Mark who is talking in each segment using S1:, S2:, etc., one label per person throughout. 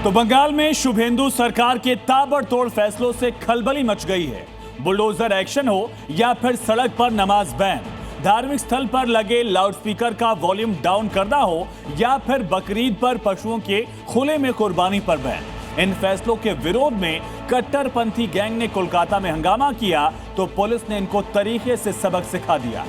S1: तो बंगाल में शुभेंदु सरकार के ताबड़तोड़ फैसलों से खलबली मच गई है। बुलडोजर एक्शन हो या फिर सड़क पर नमाज बैन, धार्मिक स्थल पर लगे लाउडस्पीकर का वॉल्यूम डाउन करना हो या फिर बकरीद पर पशुओं के खुले में कुर्बानी पर बैन, इन फैसलों के विरोध में कट्टरपंथी गैंग ने कोलकाता में हंगामा किया तो पुलिस ने इनको तरीके से सबक सिखा दिया।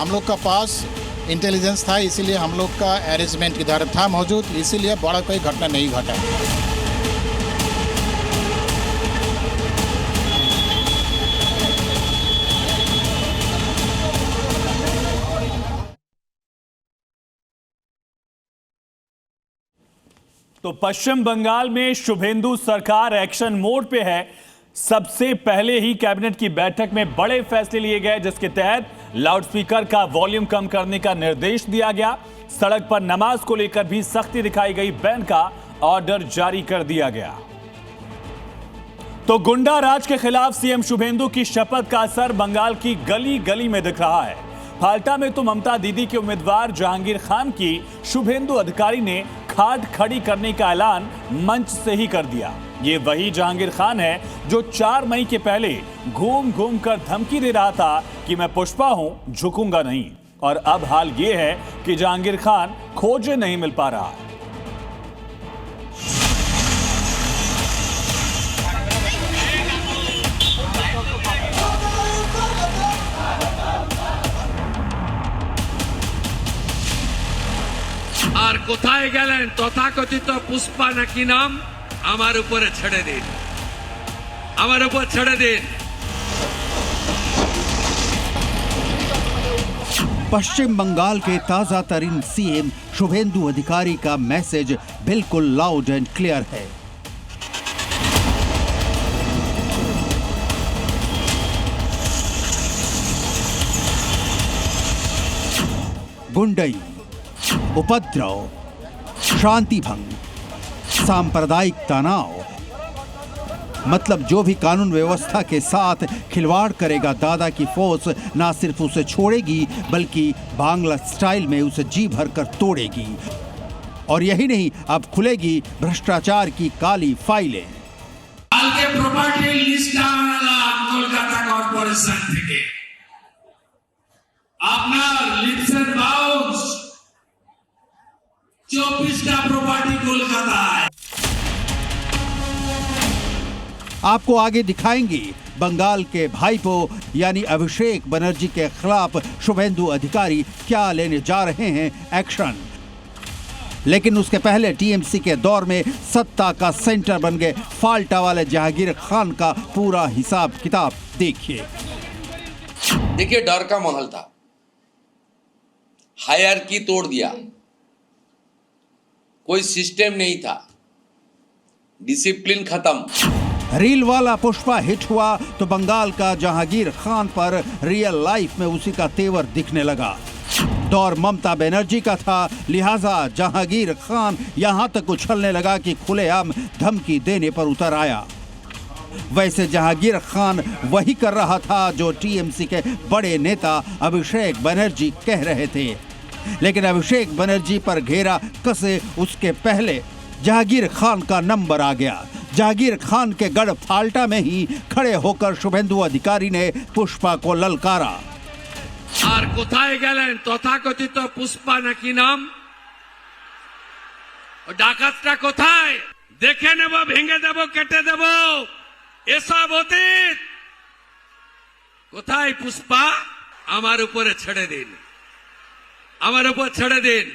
S2: हम लोग का पास इंटेलिजेंस था, इसीलिए हम लोग का अरेंजमेंट इधर था मौजूद, इसीलिए बड़ा कोई घटना नहीं घटा।
S1: तो पश्चिम बंगाल में शुभेंदु सरकार एक्शन मोड पे है। सबसे पहले ही कैबिनेट की बैठक में बड़े फैसले लिए गए, जिसके तहत लाउडस्पीकर का वॉल्यूम कम करने का निर्देश दिया गया। सड़क पर नमाज को लेकर भी सख्ती दिखाई गई, बैन का ऑर्डर जारी कर दिया गया। तो गुंडा राज के खिलाफ सीएम शुभेंदु की शपथ का असर बंगाल की गली गली में दिख रहा है। फाल्टा में तो ममता दीदी के उम्मीदवार जहांगीर खान की शुभेंदु अधिकारी ने खाट खड़ी करने का ऐलान मंच से ही कर दिया। ये वही जहांगीर खान है जो 4 मई के पहले घूम घूम कर धमकी दे रहा था कि मैं पुष्पा हूं, झुकूंगा नहीं। और अब हाल ये है कि जहांगीर खान खोजे नहीं मिल पा रहा।
S3: আর কোথায় গেলেন তথাকথিত পুষ্পা নাকি নাম, আমার উপরে ছেড়ে দিন, আমার উপর ছেড়ে দিন।
S4: पश्चिम बंगाल के ताजा तरीन सीएम शुभेंदु अधिकारी का मैसेज बिल्कुल लाउड एंड क्लियर है। गुंडई, उपद्रव, शांति भंग, सांप्रदायिक तनाव, मतलब जो भी कानून व्यवस्था के साथ खिलवाड़ करेगा दादा की फोर्स ना सिर्फ उसे छोड़ेगी बल्कि बांग्ला स्टाइल में उसे जी भरकर तोड़ेगी। और यही नहीं, अब खुलेगी भ्रष्टाचार की काली फाइलें।
S3: কালকে প্রপার্টি লিস্ট আনলাম কলকাতা কর্পোরেশন থেকে, আপনার লিপসের বাউন্স 24টা প্রপার্টি কলকাতায়।
S4: आपको आगे दिखाएंगे बंगाल के भाईपो यानी अभिषेक बनर्जी के खिलाफ शुभेंदु अधिकारी क्या लेने जा रहे हैं एक्शन। लेकिन उसके पहले टीएमसी के दौर में सत्ता का सेंटर बन गए फाल्टा वाले जहांगीर खान का पूरा हिसाब किताब देखिए।
S5: देखिए, डर का माहौल था, हायरार्की तोड़ दिया, कोई सिस्टम नहीं था, डिसिप्लिन खत्म।
S4: रील वाला पुष्पा हिट हुआ तो बंगाल का जहांगीर खान पर रियल लाइफ में उसी का तेवर दिखने लगा। दौर ममता बनर्जी का था, लिहाजा जहांगीर खान यहां तक उछलने लगा कि खुलेआम धमकी देने पर उतर आया। वैसे जहांगीर खान वही कर रहा था जो टीएमसी के बड़े नेता अभिषेक बनर्जी कह रहे थे। लेकिन अभिषेक बनर्जी पर घेरा कसे उसके पहले जहांगीर खान का नंबर आ गया। जहांगीर खान के गढ़ फाल्टा में ही खड़े होकर शुभेंदु अधिकारी ने पुष्पा को ललकारा।
S3: আর কোথায় গেলেন তথাকথিত পুষ্পা নাকি নাম, ডাকাতটা কোথায়, দেখে নেব, ভেঙে দেব, কেটে দেব, এসব অতীত। কোথায় পুষ্পা, আমার উপরে ছেড়ে দিন, আমার উপর ছেড়ে দিন।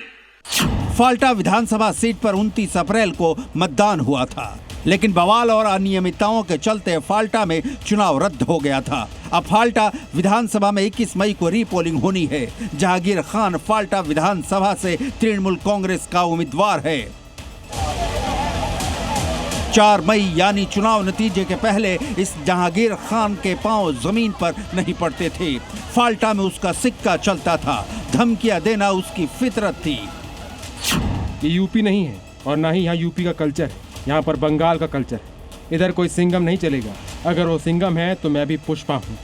S4: फाल्टा विधानसभा सीट पर 29 अप्रैल को मतदान हुआ था, लेकिन बवाल और अनियमितताओं के चलते फाल्टा में चुनाव रद्द हो गया था। अब फाल्टा विधानसभा में 21 मई को रीपोलिंग होनी है। जहांगीर खान फाल्टा विधानसभा से तृणमूल कांग्रेस का उम्मीदवार है। 4 मई यानी चुनाव नतीजे के पहले इस जहांगीर खान के पांव जमीन पर नहीं पड़ते थे। फाल्टा में उसका सिक्का चलता था, धमकियां देना उसकी फितरत थी।
S6: ये यूपी नहीं है और ना ही यहाँ यूपी का कल्चर है, यहाँ पर बंगाल का कल्चर है। इधर कोई सिंघम नहीं चलेगा। अगर वो सिंघम है तो मैं भी पुष्पा हूँ।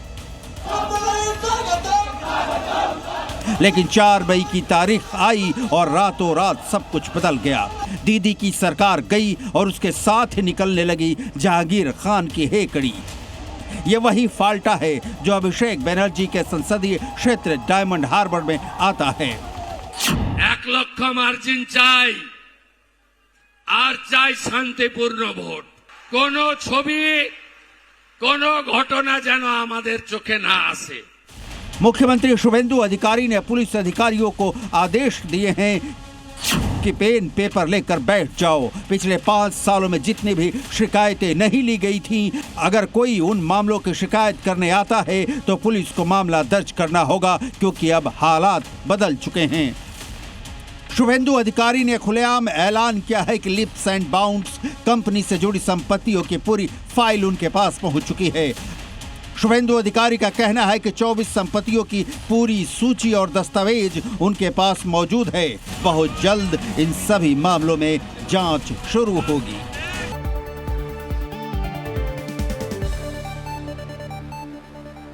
S4: लेकिन 4 मई की तारीख आई और रातों रात सब कुछ बदल गया। दीदी की सरकार गई और उसके साथ ही निकलने लगी जहांगीर खान की हेकड़ी। ये वही फाल्टा है जो अभिषेक बनर्जी के संसदीय क्षेत्र डायमंड हार्बर में आता है।
S3: 1 লক্ষ মার্জিন চাই আর চাই শান্তিপূর্ণ ভোট। কোনো ছবি কোনো ঘটনা যেন আমাদের চোখে না আসে।
S4: मुख्यमंत्री शुभेंदु अधिकारी ने पुलिस अधिकारियों को आदेश दिए हैं कि पेन पेपर लेकर बैठ जाओ। पिछले 5 सालों में जितनी भी शिकायतें नहीं ली गई थीं, अगर कोई उन मामलों की शिकायत करने आता है तो पुलिस को मामला दर्ज करना होगा, क्योंकि अब हालात बदल चुके हैं। शुभेंदु अधिकारी ने खुलेआम ऐलान किया है कि लिप्स एंड बाउंड्स कंपनी से जुड़ी संपत्तियों की पूरी फाइल उनके पास पहुंच चुकी है। शुभेंदु अधिकारी का कहना है कि 24 संपत्तियों की पूरी सूची और दस्तावेज उनके पास मौजूद है। बहुत जल्द इन सभी मामलों में जांच शुरू होगी।